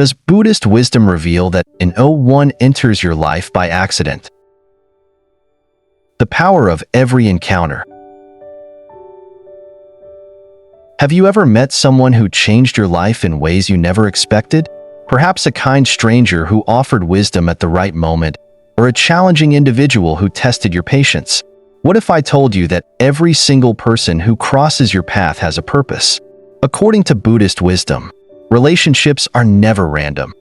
Does Buddhist wisdom reveal that no one enters your life by accident? The power of every encounter. Have you ever met someone who changed your life in ways you never expected? Perhaps a kind stranger who offered wisdom at the right moment, or a challenging individual who tested your patience. What if I told you that every single person who crosses your path has a purpose? According to Buddhist wisdom, relationships are never random.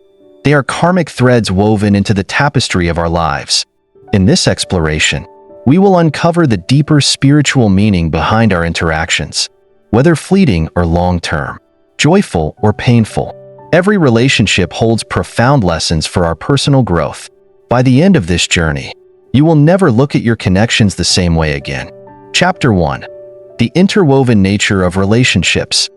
They are karmic threads woven into the tapestry of our lives. In this exploration, we will uncover the deeper spiritual meaning behind our interactions. Whether fleeting or long-term, joyful or painful, every relationship holds profound lessons for our personal growth. By the end of this journey, you will never look at your connections the same way again. Chapter 1. The interwoven nature of relationships.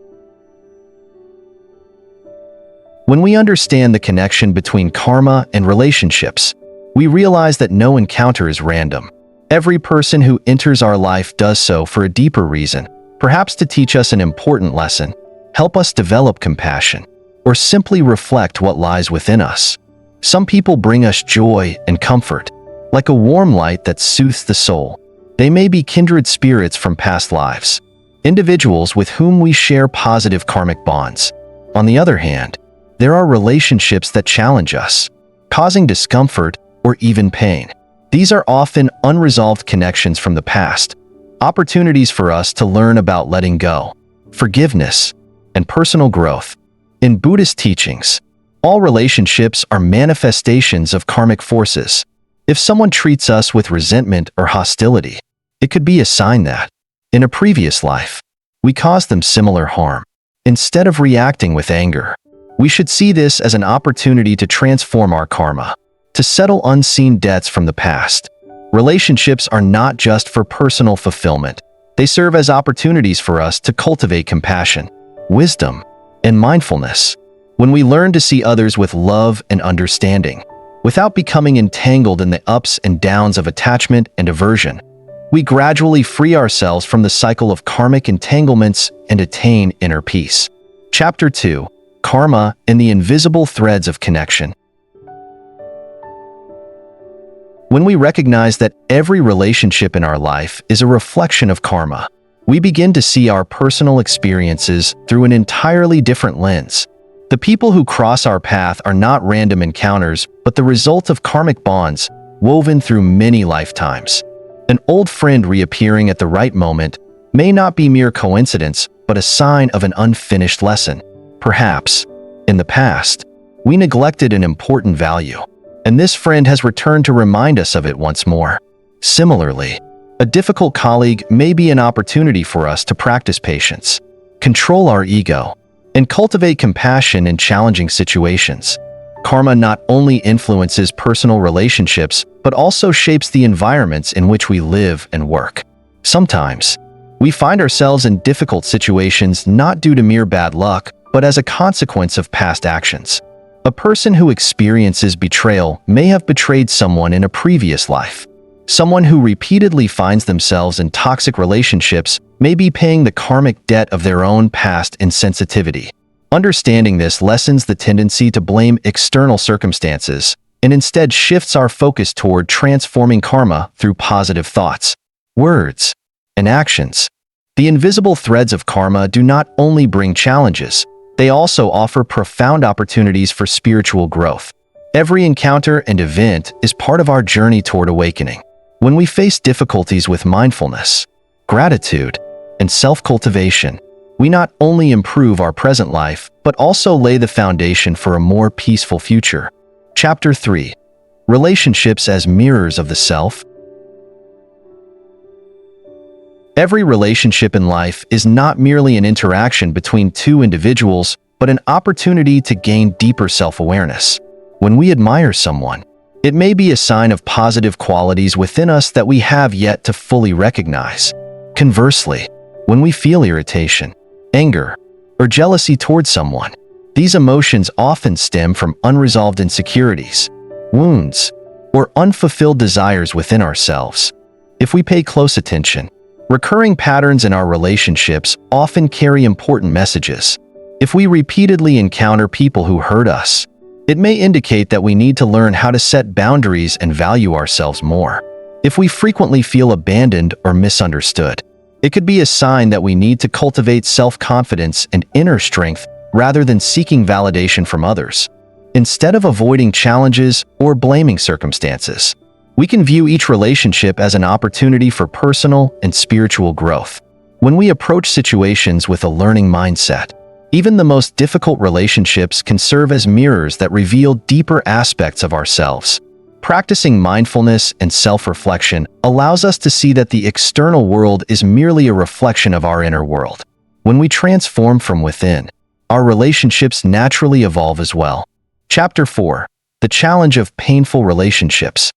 When we understand the connection between karma and relationships, we realize that no encounter is random. Every person who enters our life does so for a deeper reason, perhaps to teach us an important lesson, help us develop compassion, or simply reflect what lies within us. Some people bring us joy and comfort, like a warm light that soothes the soul. They may be kindred spirits from past lives, individuals with whom we share positive karmic bonds. On the other hand, there are relationships that challenge us, causing discomfort or even pain. These are often unresolved connections from the past, opportunities for us to learn about letting go, forgiveness, and personal growth. In Buddhist teachings, all relationships are manifestations of karmic forces. If someone treats us with resentment or hostility, it could be a sign that, in a previous life, we caused them similar harm. Instead of reacting with anger, we should see this as an opportunity to transform our karma, to settle unseen debts from the past. Relationships are not just for personal fulfillment. They serve as opportunities for us to cultivate compassion, wisdom, and mindfulness. When we learn to see others with love and understanding, without becoming entangled in the ups and downs of attachment and aversion, we gradually free ourselves from the cycle of karmic entanglements and attain inner peace. Chapter 2. Karma and the invisible threads of connection. When we recognize that every relationship in our life is a reflection of karma, we begin to see our personal experiences through an entirely different lens. The people who cross our path are not random encounters, but the result of karmic bonds woven through many lifetimes. An old friend reappearing at the right moment may not be mere coincidence, but a sign of an unfinished lesson. Perhaps, in the past, we neglected an important value, and this friend has returned to remind us of it once more. Similarly, a difficult colleague may be an opportunity for us to practice patience, control our ego, and cultivate compassion in challenging situations. Karma not only influences personal relationships, but also shapes the environments in which we live and work. Sometimes, we find ourselves in difficult situations not due to mere bad luck, but as a consequence of past actions. A person who experiences betrayal may have betrayed someone in a previous life. Someone who repeatedly finds themselves in toxic relationships may be paying the karmic debt of their own past insensitivity. Understanding this lessens the tendency to blame external circumstances and instead shifts our focus toward transforming karma through positive thoughts, words, and actions. The invisible threads of karma do not only bring challenges, they also offer profound opportunities for spiritual growth. Every encounter and event is part of our journey toward awakening. When we face difficulties with mindfulness, gratitude, and self-cultivation, we not only improve our present life, but also lay the foundation for a more peaceful future. Chapter 3. Relationships as mirrors of the self. Every relationship in life is not merely an interaction between two individuals, but an opportunity to gain deeper self-awareness. When we admire someone, it may be a sign of positive qualities within us that we have yet to fully recognize. Conversely, when we feel irritation, anger, or jealousy towards someone, these emotions often stem from unresolved insecurities, wounds, or unfulfilled desires within ourselves. If we pay close attention, recurring patterns in our relationships often carry important messages. If we repeatedly encounter people who hurt us, It may indicate that we need to learn how to set boundaries and value ourselves more. If we frequently feel abandoned or misunderstood, it could be a sign that we need to cultivate self-confidence and inner strength rather than seeking validation from others. Instead of avoiding challenges or blaming circumstances, we can view each relationship as an opportunity for personal and spiritual growth. When we approach situations with a learning mindset, even the most difficult relationships can serve as mirrors that reveal deeper aspects of ourselves. Practicing mindfulness and self-reflection allows us to see that the external world is merely a reflection of our inner world. When we transform from within, our relationships naturally evolve as well. Chapter 4. The Challenge of Painful Relationships.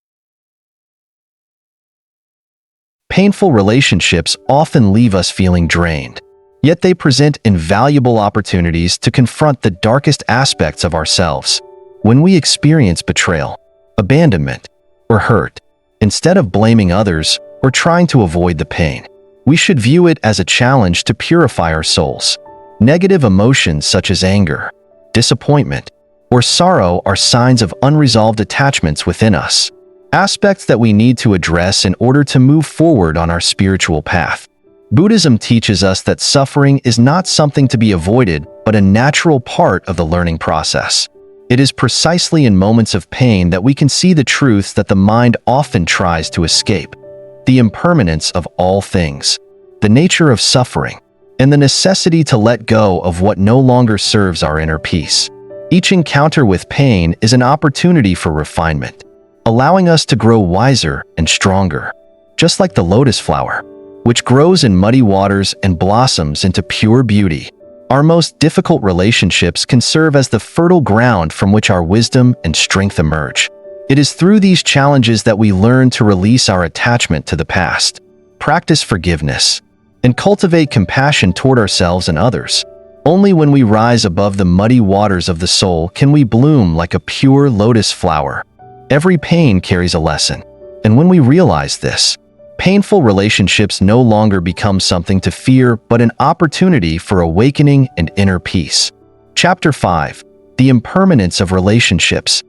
Painful relationships often leave us feeling drained, yet they present invaluable opportunities to confront the darkest aspects of ourselves. When we experience betrayal, abandonment, or hurt, instead of blaming others or trying to avoid the pain, we should view it as a challenge to purify our souls. Negative emotions such as anger, disappointment, or sorrow are signs of unresolved attachments within us, aspects that we need to address in order to move forward on our spiritual path. Buddhism teaches us that suffering is not something to be avoided, but a natural part of the learning process. It is precisely in moments of pain that we can see the truths that the mind often tries to escape: the impermanence of all things, the nature of suffering, and the necessity to let go of what no longer serves our inner peace. Each encounter with pain is an opportunity for refinement, allowing us to grow wiser and stronger. Just like the lotus flower, which grows in muddy waters and blossoms into pure beauty, our most difficult relationships can serve as the fertile ground from which our wisdom and strength emerge. It is through these challenges that we learn to release our attachment to the past, practice forgiveness, and cultivate compassion toward ourselves and others. Only when we rise above the muddy waters of the soul can we bloom like a pure lotus flower. Every pain carries a lesson, and when we realize this, painful relationships no longer become something to fear but an opportunity for awakening and inner peace. Chapter 5. The Impermanence of Relationships.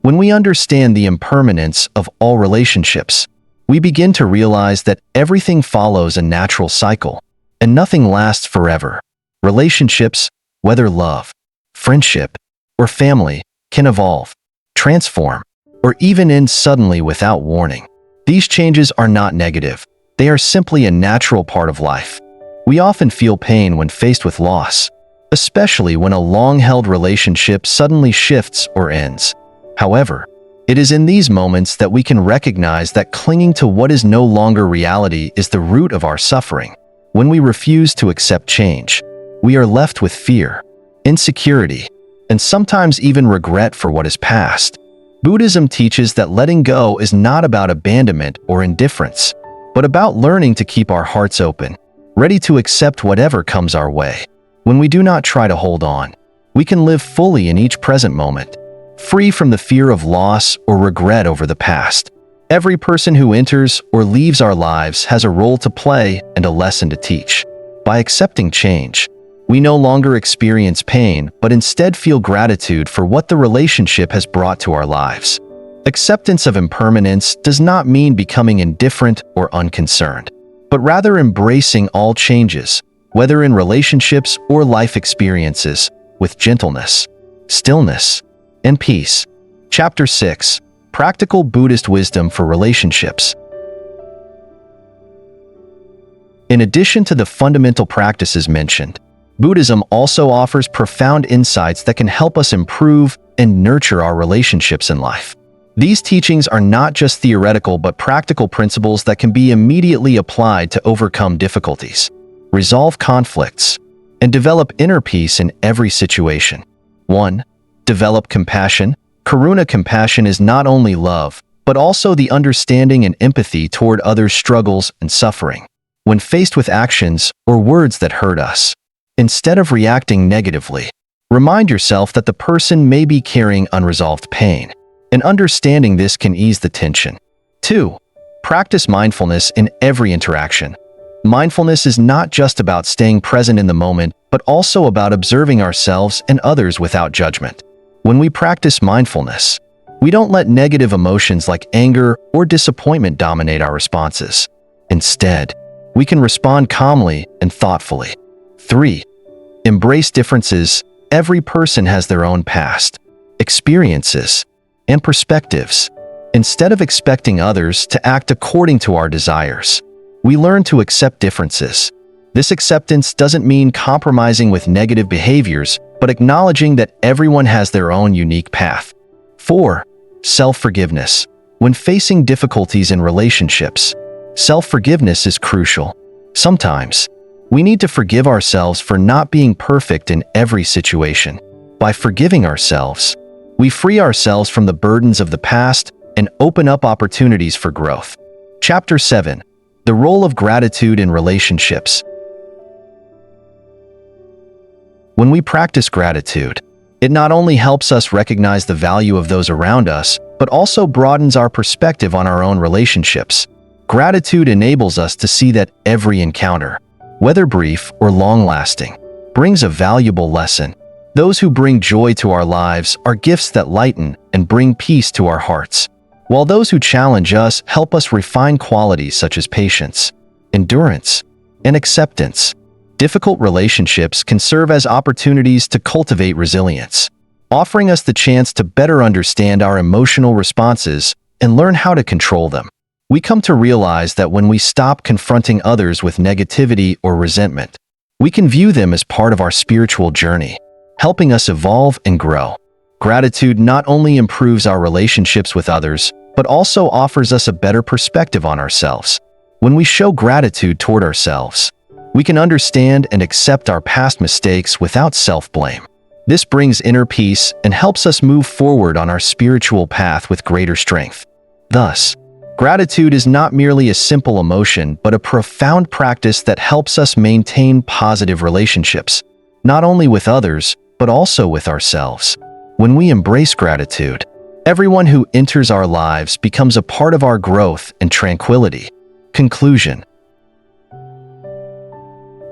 When we understand the impermanence of all relationships, we begin to realize that everything follows a natural cycle, and nothing lasts forever. Relationships, whether love, friendship, or family, can evolve, transform, or even end suddenly without warning. These changes are not negative. They are simply a natural part of life. We often feel pain when faced with loss, especially when a long-held relationship suddenly shifts or ends. However, it is in these moments that we can recognize that clinging to what is no longer reality is the root of our suffering. When we refuse to accept change, we are left with fear, insecurity, and sometimes even regret for what is past. Buddhism teaches that letting go is not about abandonment or indifference, but about learning to keep our hearts open, ready to accept whatever comes our way. When we do not try to hold on, we can live fully in each present moment, free from the fear of loss or regret over the past. Every person who enters or leaves our lives has a role to play and a lesson to teach. By accepting change, we no longer experience pain, but instead feel gratitude for what the relationship has brought to our lives. Acceptance of impermanence does not mean becoming indifferent or unconcerned, but rather embracing all changes, whether in relationships or life experiences, with gentleness, stillness, and peace. Chapter 6. Practical Buddhist Wisdom for Relationships. In addition to the fundamental practices mentioned, Buddhism also offers profound insights that can help us improve and nurture our relationships in life. These teachings are not just theoretical but practical principles that can be immediately applied to overcome difficulties, resolve conflicts, and develop inner peace in every situation. 1. Develop compassion. Karuna compassion is not only love, but also the understanding and empathy toward others' struggles and suffering. When faced with actions or words that hurt us, instead of reacting negatively, remind yourself that the person may be carrying unresolved pain, and understanding this can ease the tension. 2. Practice mindfulness in every interaction. Mindfulness is not just about staying present in the moment, but also about observing ourselves and others without judgment. When we practice mindfulness, we don't let negative emotions like anger or disappointment dominate our responses. Instead, we can respond calmly and thoughtfully. 3. Embrace differences. Every person has their own past, experiences, and perspectives. Instead of expecting others to act according to our desires, we learn to accept differences. This acceptance doesn't mean compromising with negative behaviors, but acknowledging that everyone has their own unique path. 4. Self-forgiveness. When facing difficulties in relationships, self-forgiveness is crucial. Sometimes, we need to forgive ourselves for not being perfect in every situation. By forgiving ourselves, we free ourselves from the burdens of the past and open up opportunities for growth. Chapter 7. The role of gratitude in relationships. When we practice gratitude, it not only helps us recognize the value of those around us, but also broadens our perspective on our own relationships. Gratitude enables us to see that every encounter, whether brief or long-lasting, brings a valuable lesson. Those who bring joy to our lives are gifts that lighten and bring peace to our hearts, while those who challenge us help us refine qualities such as patience, endurance, and acceptance. Difficult relationships can serve as opportunities to cultivate resilience, offering us the chance to better understand our emotional responses and learn how to control them. We come to realize that when we stop confronting others with negativity or resentment, we can view them as part of our spiritual journey, helping us evolve and grow. Gratitude not only improves our relationships with others, but also offers us a better perspective on ourselves. When we show gratitude toward ourselves, we can understand and accept our past mistakes without self-blame. This brings inner peace and helps us move forward on our spiritual path with greater strength. Thus, gratitude is not merely a simple emotion, but a profound practice that helps us maintain positive relationships, not only with others, but also with ourselves. When we embrace gratitude, everyone who enters our lives becomes a part of our growth and tranquility. Conclusion.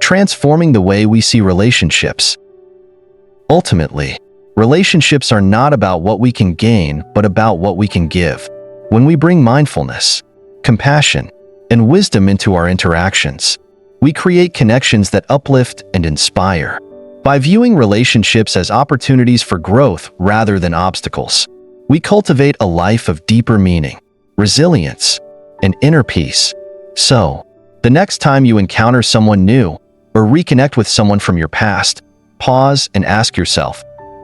Transforming the way we see relationships. Ultimately, relationships are not about what we can gain, but about what we can give. When we bring mindfulness, compassion, and wisdom into our interactions, we create connections that uplift and inspire. By viewing relationships as opportunities for growth rather than obstacles, we cultivate a life of deeper meaning, resilience, and inner peace. So, the next time you encounter someone new or reconnect with someone from your past, pause and ask yourself,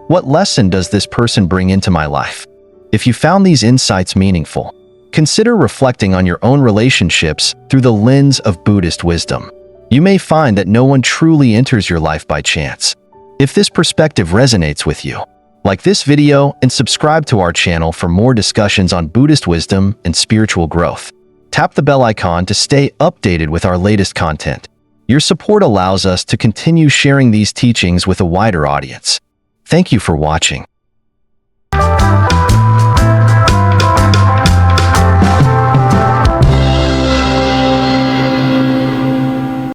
what lesson does this person bring into my life? If you found these insights meaningful, consider reflecting on your own relationships through the lens of Buddhist wisdom. You may find that no one truly enters your life by chance. If this perspective resonates with you, like this video and subscribe to our channel for more discussions on Buddhist wisdom and spiritual growth. Tap the bell icon to stay updated with our latest content. Your support allows us to continue sharing these teachings with a wider audience. Thank you for watching.